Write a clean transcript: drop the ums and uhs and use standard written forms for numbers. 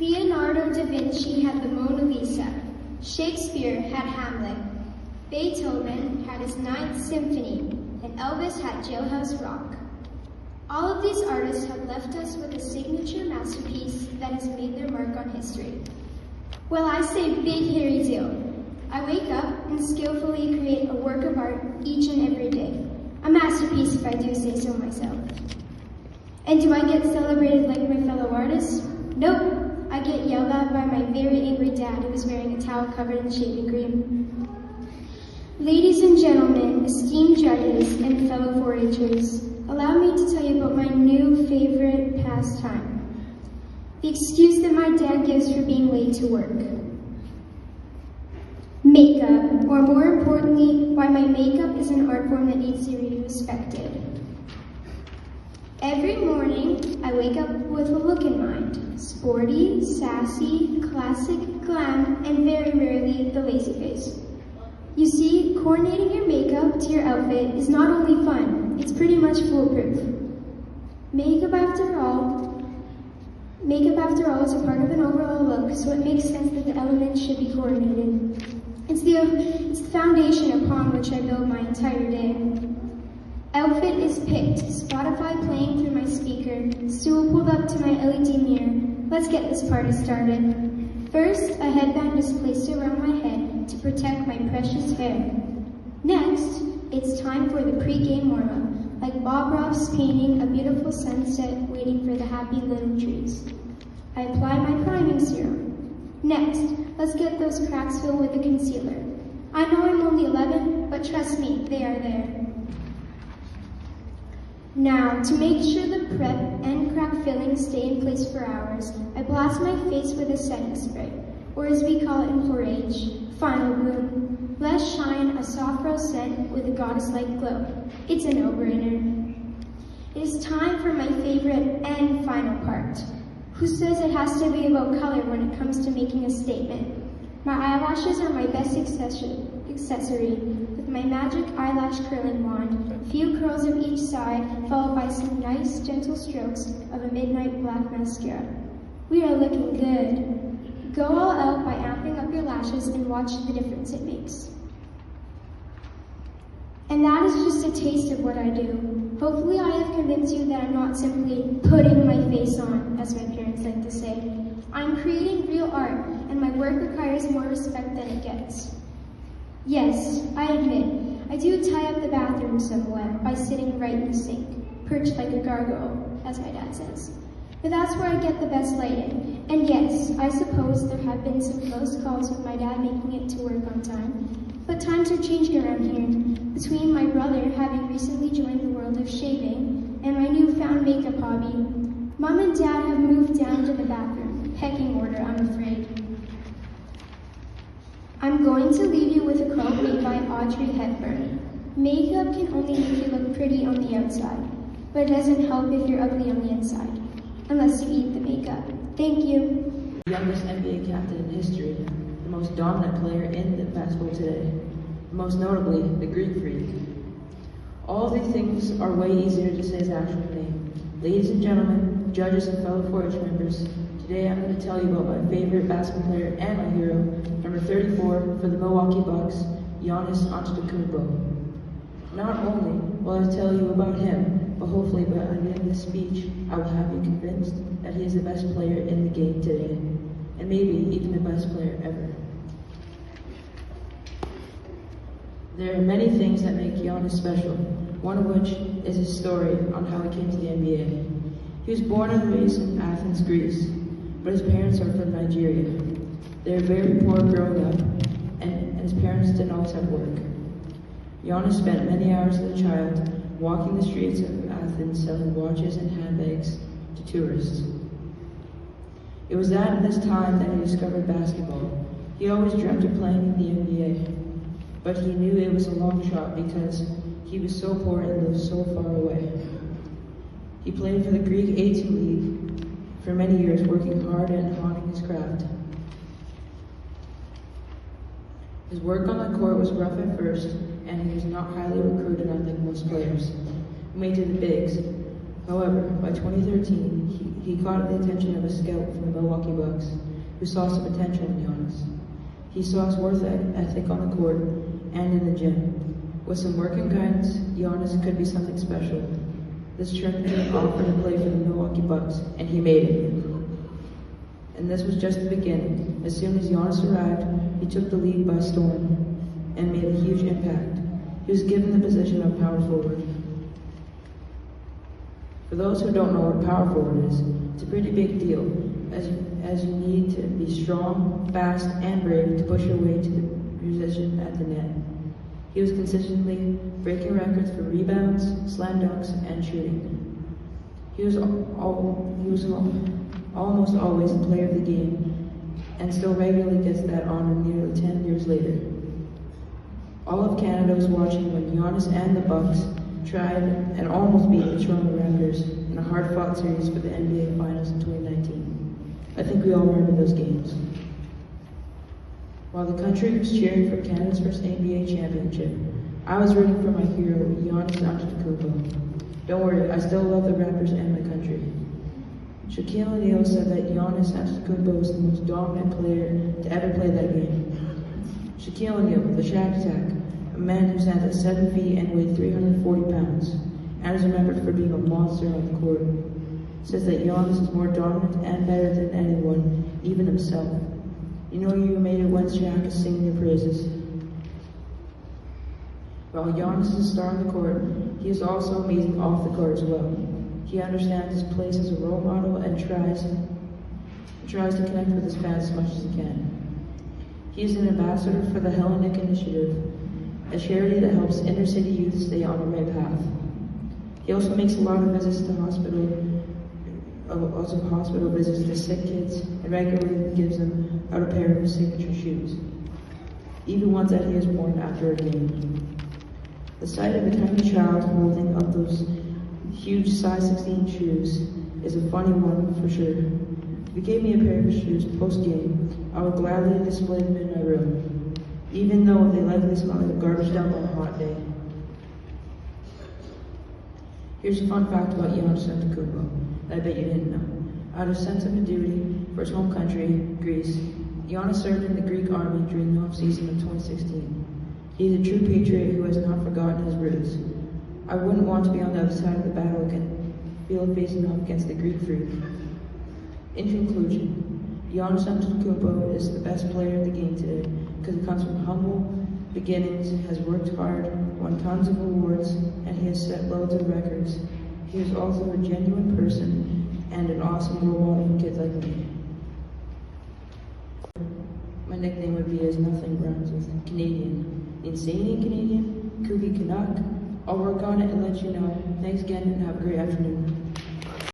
Leonardo da Vinci had the Mona Lisa. Shakespeare had Hamlet. Beethoven had his Ninth Symphony, and Elvis had Jailhouse Rock. All of these artists have left us with a signature masterpiece that has made their mark on history. Well, I say big hairy deal. I wake up and skillfully create a work of art each and every day. A masterpiece if I do say so myself. And do I get celebrated like my fellow artists? Nope. I get yelled at by my very angry dad who was wearing a towel covered in shaving cream. Ladies and gentlemen, esteemed judges, and fellow 4-Hers, allow me to tell you about my new favorite pastime. The excuse that my dad gives for being late to work. Makeup, or more importantly, why my makeup is an art form that needs to be respected. Every morning, I wake up with a look in mind. Sporty, sassy, classic, glam, and very rarely the lazy face. You see, coordinating your makeup to your outfit is not only fun, it's pretty much foolproof. Makeup after all is a part of an overall look, so it makes sense that the elements should be coordinated. It's the foundation upon which I build my entire day. Outfit is picked, Spotify playing through my speaker, stool pulled up to my LED mirror. Let's get this party started. First, a headband is placed around my head to protect my precious hair. Next, it's time for the pre-game warm-up, like Bob Ross painting a beautiful sunset waiting for the happy little trees. I apply my priming serum. Next, let's get those cracks filled with a concealer. I know I'm only 11, but trust me, they are there. Now, to make sure the prep and crack fillings stay in place for hours, I blast my face with a setting spray, or as we call it in 4-H, Final Bloom. Let's shine a soft rose scent with a goddess-like glow. It's a no-brainer. It is time for my favorite and final part. Who says it has to be about color when it comes to making a statement? My eyelashes are my best accessory, with my magic eyelash curling wand, a few curls of each side, followed by some nice, gentle strokes of a midnight black mascara. We are looking good. Go all out by amping up your lashes and watch the difference it makes. And that is just a taste of what I do. Hopefully I have convinced you that I'm not simply putting my face on, as my parents like to say. I'm creating real art, and my work requires more respect than it gets. Yes, I admit, I do tie up the bathroom somewhat by sitting right in the sink, perched like a gargoyle, as my dad says. But that's where I get the best lighting. And yes, I suppose there have been some close calls with my dad making it to work on time. But times are changing around here. Between my brother having recently joined the world of shaving and my newfound makeup hobby, Mom and Dad have moved down to the bathroom. Pecking order, I'm afraid. I'm going to leave you with a quote made by Audrey Hepburn. Makeup can only make you look pretty on the outside, but it doesn't help if you're ugly on the inside, unless you eat the makeup. Thank you. The youngest NBA captain in history, the most dominant player in the basketball today, most notably the Greek Freak. All of these things are way easier to say his actual name. Ladies and gentlemen, judges and fellow 4-H members, today I'm going to tell you about my favorite basketball player and my hero, number 34 for the Milwaukee Bucks, Giannis Antetokounmpo. Not only will I tell you about him, but hopefully by the end of this speech, I will have you convinced that he is the best player in the game today, and maybe even the best player ever. There are many things that make Giannis special, one of which is his story on how he came to the NBA. He was born and raised in Athens, Greece, but his parents are from Nigeria. They were very poor growing up, and his parents didn't always have work. Giannis spent many hours as a child walking the streets of Athens selling watches and handbags to tourists. It was at this time that he discovered basketball. He always dreamt of playing in the NBA, but he knew it was a long shot because he was so poor and lived so far away. He played for the Greek A2 League for many years, working hard and honing his craft. His work on the court was rough at first, and he was not highly recruited unlike most players who made it to the bigs. However, by 2013, he caught the attention of a scout from the Milwaukee Bucks, who saw some potential in Giannis. He saw his work ethic on the court and in the gym. With some work and guidance, Giannis could be something special. This turned into an offer to play for the Milwaukee Bucks, and he made it. And this was just the beginning. As soon as Giannis arrived, he took the league by storm and made a huge impact. He was given the position of power forward. For those who don't know what power forward is, it's a pretty big deal, as you need to be strong, fast, and brave to push your way to the position at the net. He was consistently breaking records for rebounds, slam dunks, and shooting. He was almost always a player of the game, and still regularly gets that honor nearly 10 years later. All of Canada was watching when Giannis and the Bucks tried and almost beat the Toronto Raptors in a hard-fought series for the NBA Finals in 2019. I think we all remember those games. While the country was cheering for Canada's first NBA championship, I was rooting for my hero, Giannis Antetokounmpo. Don't worry, I still love the Raptors and my country. Shaquille O'Neal said that Giannis Antetokounmpo was the most dominant player to ever play that game. Shaquille O'Neal, the Shaq Attack, a man who stands at 7 feet and weighed 340 pounds, and is remembered for being a monster on the court, says that Giannis is more dominant and better than anyone, even himself. You know you made it when Shaq is singing your praises. While Giannis is a star on the court, he is also amazing off the court as well. He understands his place as a role model and tries to connect with his fans as much as he can. He is an ambassador for the Hellenic Initiative, a charity that helps inner city youth stay on the right path. He also makes a lot of visits to hospital visits to sick kids, and regularly gives them out a pair of his signature shoes, even ones that he has worn after a game. The sight of a tiny child holding up those huge size 16 shoes is a funny one for sure. If he gave me a pair of his shoes post-game, I would gladly display them in my room, even though they likely smell like a garbage dump on a hot day. Here's a fun fact about Giannis Antetokounmpo that I bet you didn't know. Out of sense of duty for his home country, Greece, Giannis served in the Greek army during the off-season of 2016. He is a true patriot who has not forgotten his roots. I wouldn't want to be on the other side of the battle field facing off against the Greek freak. In conclusion, Giannis Antetokounmpo is the best player in the game today because he comes from humble beginnings, has worked hard, won tons of awards, and he has set loads of records. He is also a genuine person and an awesome role model for kids like me. My nickname would be as nothing rhymes with Canadian. Insane Canadian, Kooky Canuck. I'll work on it and let you know. Thanks again and have a great afternoon.